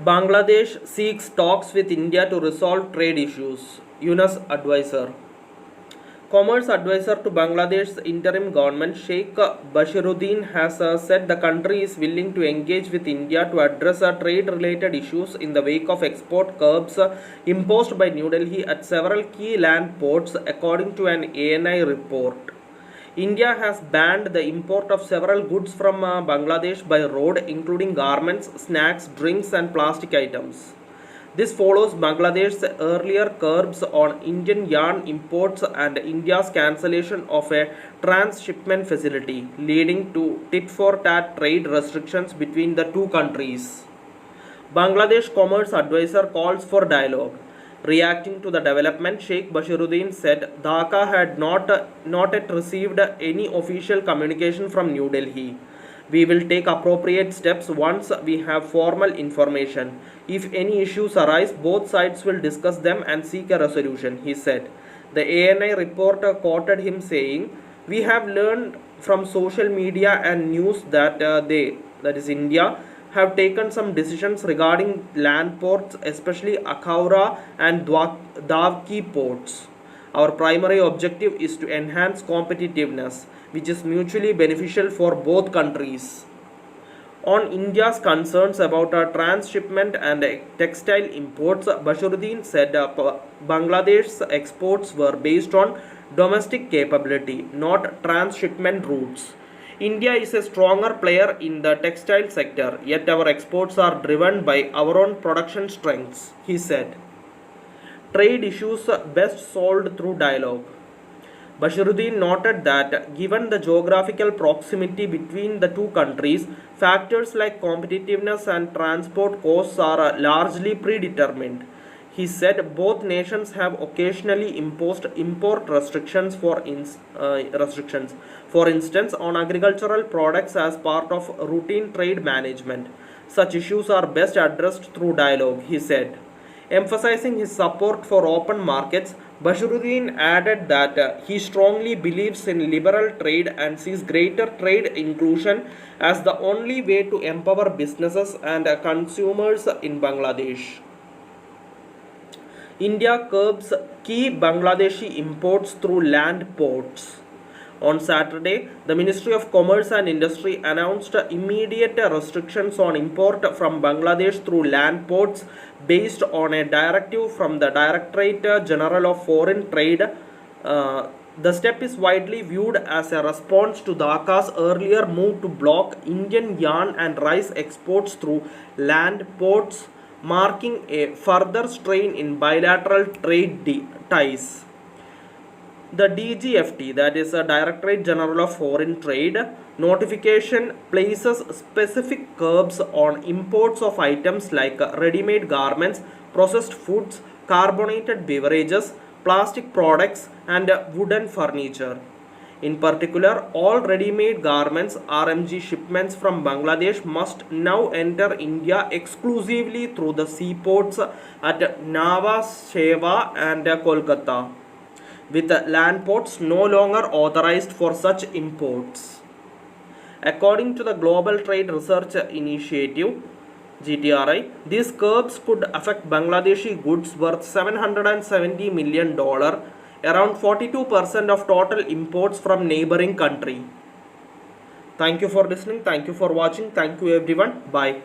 Bangladesh seeks talks with India to resolve trade issues. Yunus advisor. Commerce advisor to Bangladesh's interim government Sheikh Bashiruddin has said the country is willing to engage with India to address trade related issues in the wake of export curbs imposed by New Delhi at several key land ports, according to an ANI report. India has banned the import of several goods from Bangladesh by road, including garments, snacks, drinks, and plastic items. This follows Bangladesh's earlier curbs on Indian yarn imports and India's cancellation of a transshipment facility, leading to tit-for-tat trade restrictions between the two countries. Bangladesh Commerce Advisor calls for dialogue. Reacting to the development, Sheikh Bashiruddin said Dhaka had not yet received any official communication from New Delhi. We will take appropriate steps once we have formal information. If any issues arise, both sides will discuss them and seek a resolution, he said. The ANI reporter quoted him saying, "We have learned from social media and news that that is India, have taken some decisions regarding land ports, especially Akhaura and Davki ports. Our primary objective is to enhance competitiveness, which is mutually beneficial for both countries." On India's concerns about transshipment and textile imports, Bashiruddin said Bangladesh's exports were based on domestic capability, not transshipment routes. India is a stronger player in the textile sector, yet our exports are driven by our own production strengths, he said. Trade issues best solved through dialogue. Bashiruddin noted that given the geographical proximity between the two countries, factors like competitiveness and transport costs are largely predetermined. He said both nations have occasionally imposed import restrictions, for instance, on agricultural products as part of routine trade management. Such issues are best addressed through dialogue, he said. Emphasizing his support for open markets, Bashiruddin added that he strongly believes in liberal trade and sees greater trade inclusion as the only way to empower businesses and consumers in Bangladesh. India curbs key Bangladeshi imports through land ports. On Saturday, the Ministry of Commerce and Industry announced immediate restrictions on import from Bangladesh through land ports based on a directive from the Directorate General of Foreign Trade. The step is widely viewed as a response to Dhaka's earlier move to block Indian yarn and rice exports through land ports, marking a further strain in bilateral trade ties. The DGFT, that is a Directorate General of Foreign Trade, notification places specific curbs on imports of items like ready-made garments, processed foods, carbonated beverages, plastic products, and wooden furniture. In particular, all ready-made garments RMG shipments from Bangladesh must now enter India exclusively through the seaports at Nhava Sheva and Kolkata, with land ports no longer authorized for such imports. According to the Global Trade Research Initiative (GTRI), these curbs could affect Bangladeshi goods worth $770 million, around 42% of total imports from neighboring country. Thank you for listening. Thank you for watching. Thank you everyone. Bye.